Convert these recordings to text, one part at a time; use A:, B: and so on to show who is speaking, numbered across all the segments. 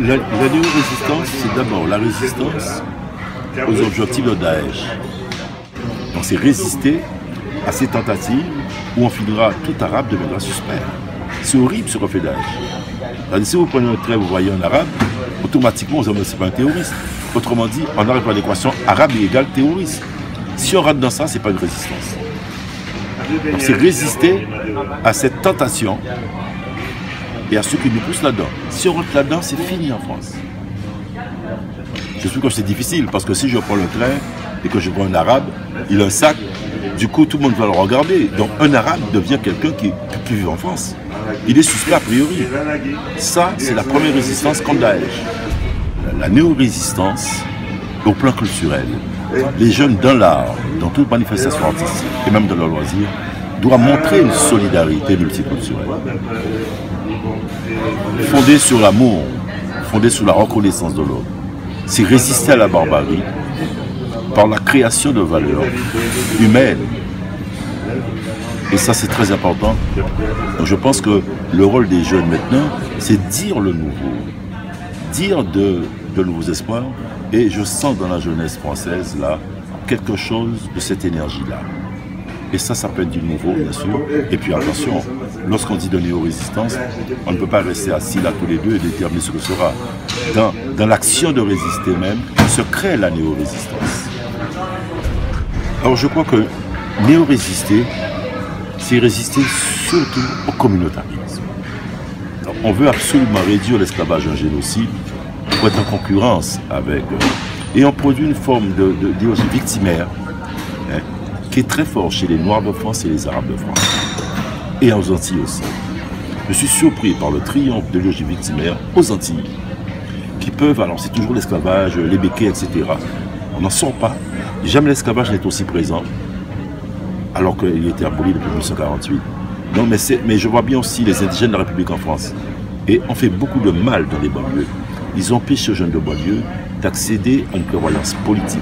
A: La néo-résistance, c'est d'abord la résistance aux objectifs de Daesh. Donc c'est résister à ces tentatives où on finira, tout arabe deviendra suspect. C'est horrible ce qu'on fait Daesh. Si vous prenez un trait, vous voyez un arabe, automatiquement vous n'êtes pas un terroriste. Autrement dit, on arrive à l'équation arabe égale terroriste. Si on rate dans ça, ce n'est pas une résistance. C'est résister à cette tentation et à ceux qui nous poussent là-dedans. Si on rentre là-dedans, c'est fini en France. Je suis que c'est difficile, parce que si je prends le train et que je vois un arabe, il a un sac, du coup tout le monde va le regarder. Donc un arabe devient quelqu'un qui peut vivre en France. Il est suspect a priori. Ça, c'est la première résistance contre Daesh. La néo-résistance, au plan culturel, les jeunes dans l'art, dans toute manifestation artistique, et même dans leurs loisirs, doivent montrer une solidarité multiculturelle. Fondée sur l'amour, fondée sur la reconnaissance de l'autre. C'est résister à la barbarie par la création de valeurs humaines. Et ça, c'est très important. Donc, je pense que le rôle des jeunes maintenant, c'est dire le nouveau, dire de nouveaux espoirs. Et je sens dans la jeunesse française, là, quelque chose de cette énergie-là. Et ça peut être du nouveau, bien sûr. Et puis attention, lorsqu'on dit de néo-résistance, on ne peut pas rester assis là tous les deux et déterminer ce que sera. Dans l'action de résister même, se crée la néo-résistance. Alors je crois que néo-résister, c'est résister surtout au communautarisme. Alors, on veut absolument réduire l'esclavage à un génocide pour être en concurrence avec et on produit une forme d'idéologie victimaire, hein, qui est très fort chez les Noirs de France et les Arabes de France. Et aux Antilles aussi. Je suis surpris par le triomphe de l'idéologie victimaire aux Antilles, qui peuvent, alors c'est toujours l'esclavage, les béquets, etc. On n'en sort pas. Jamais l'esclavage n'est aussi présent, alors qu'il était aboli depuis 1948. Non, mais je vois bien aussi les indigènes de la République en France. Et on fait beaucoup de mal dans les banlieues. Ils empêchent aux jeunes de banlieue d'accéder à une prévoyance politique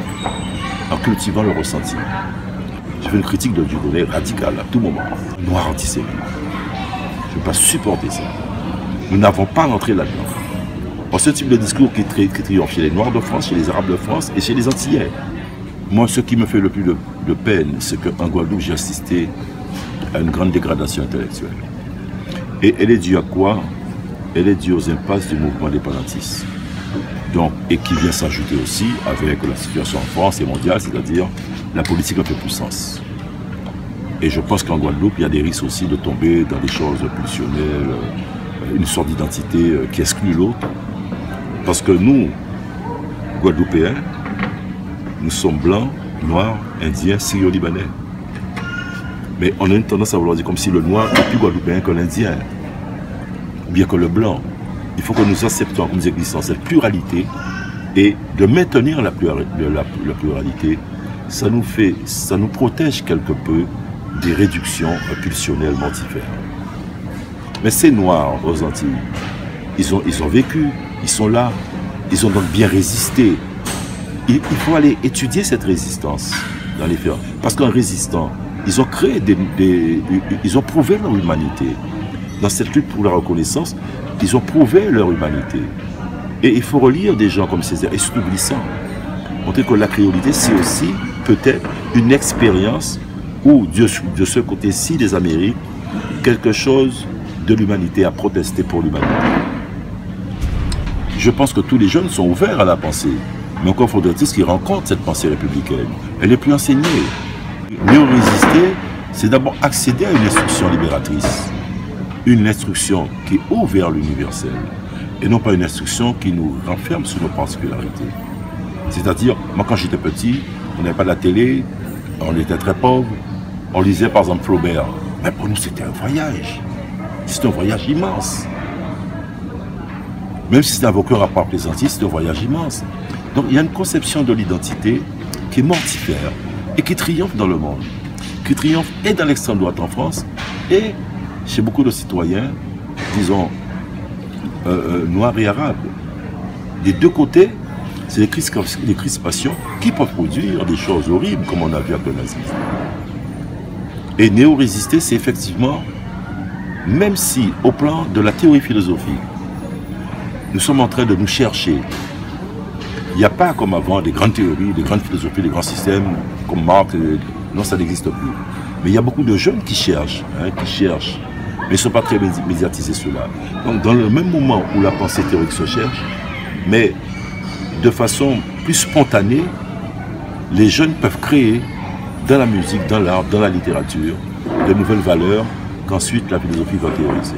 A: en cultivant le ressenti. Je fais une critique de Dieudonné radicale à tout moment. Noir antisémite. Je ne peux pas supporter ça. Nous n'avons pas rentré là-dedans. Ce type de discours qui triomphe chez les Noirs de France, chez les Arabes de France et chez les Antillais. Moi, ce qui me fait le plus de peine, c'est qu'en Guadeloupe, j'ai assisté à une grande dégradation intellectuelle. Et elle est due à quoi? Elle est due aux impasses du mouvement indépendantiste. Donc, et qui vient s'ajouter aussi avec la situation en France et mondiale, c'est-à-dire la politique ne fait plus sens. Et je pense qu'en Guadeloupe, il y a des risques aussi de tomber dans des choses pulsionnelles, une sorte d'identité qui exclut l'autre. Parce que nous, Guadeloupéens, nous sommes blancs, noirs, indiens, syrio-libanais. Mais on a une tendance à vouloir dire comme si le noir est plus guadeloupéen que l'indien, ou bien que le blanc. Il faut que nous acceptons comme existants cette pluralité et de maintenir la pluralité, ça nous protège quelque peu des réductions pulsionnelles mortifères. Mais ces Noirs aux Antilles, ils ont vécu, ils sont là, ils ont donc bien résisté. Il faut aller étudier cette résistance dans les faits. Parce qu'en résistant, ils ont créé ils ont prouvé leur humanité. Dans cette lutte pour la reconnaissance, ils ont prouvé leur humanité. Et il faut relire des gens comme Césaire, et surtout Glissant. Montrer que la créolité, c'est aussi peut-être une expérience où, de ce côté-ci des Amériques, quelque chose de l'humanité à protester pour l'humanité. Je pense que tous les jeunes sont ouverts à la pensée. Mais encore faudrait-il qu'ils rencontrent cette pensée républicaine. Elle n'est plus enseignée. Mieux résister, c'est d'abord accéder à une instruction libératrice. Une instruction qui ouvre vers l'universel. Et non pas une instruction qui nous renferme sur nos particularités. C'est-à-dire, moi quand j'étais petit, on n'avait pas de la télé, on était très pauvres, on lisait par exemple Flaubert. Mais pour nous c'était un voyage. C'était un voyage immense. Même si c'était un cœur à part plaisantier, c'était un voyage immense. Donc il y a une conception de l'identité qui est mortifère et qui triomphe dans le monde. Qui triomphe et dans l'extrême droite en France et chez beaucoup de citoyens, disons, noirs et arabes. Des deux côtés, c'est des crispations qui peuvent produire des choses horribles, comme on a vu avec le nazisme. Et néo-résister, c'est effectivement, même si au plan de la théorie philosophique, nous sommes en train de nous chercher. Il n'y a pas comme avant des grandes théories, des grandes philosophies, des grands systèmes comme Marx. Non, ça n'existe plus. Mais il y a beaucoup de jeunes qui cherchent, mais ils ne sont pas très médiatisés ceux-là. Donc dans le même moment où la pensée théorique se cherche, mais de façon plus spontanée, les jeunes peuvent créer dans la musique, dans l'art, dans la littérature, de nouvelles valeurs qu'ensuite la philosophie va théoriser.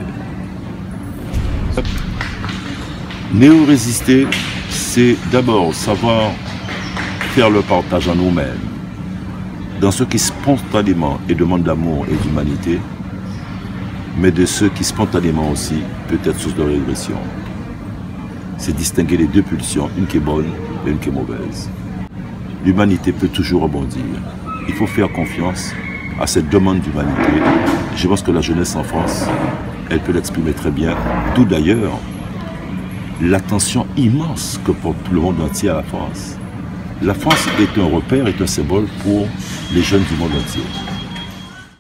A: Néo-résister, c'est d'abord savoir faire le partage en nous-mêmes, dans ceux qui spontanément et demandent d'amour et d'humanité, mais de ceux qui spontanément aussi peut être source de régression. C'est distinguer les deux pulsions, une qui est bonne et une qui est mauvaise. L'humanité peut toujours rebondir. Il faut faire confiance à cette demande d'humanité. Je pense que la jeunesse en France, elle peut l'exprimer très bien, d'où d'ailleurs l'attention immense que porte tout le monde entier à la France. La France est un repère, est un symbole pour les jeunes du monde entier.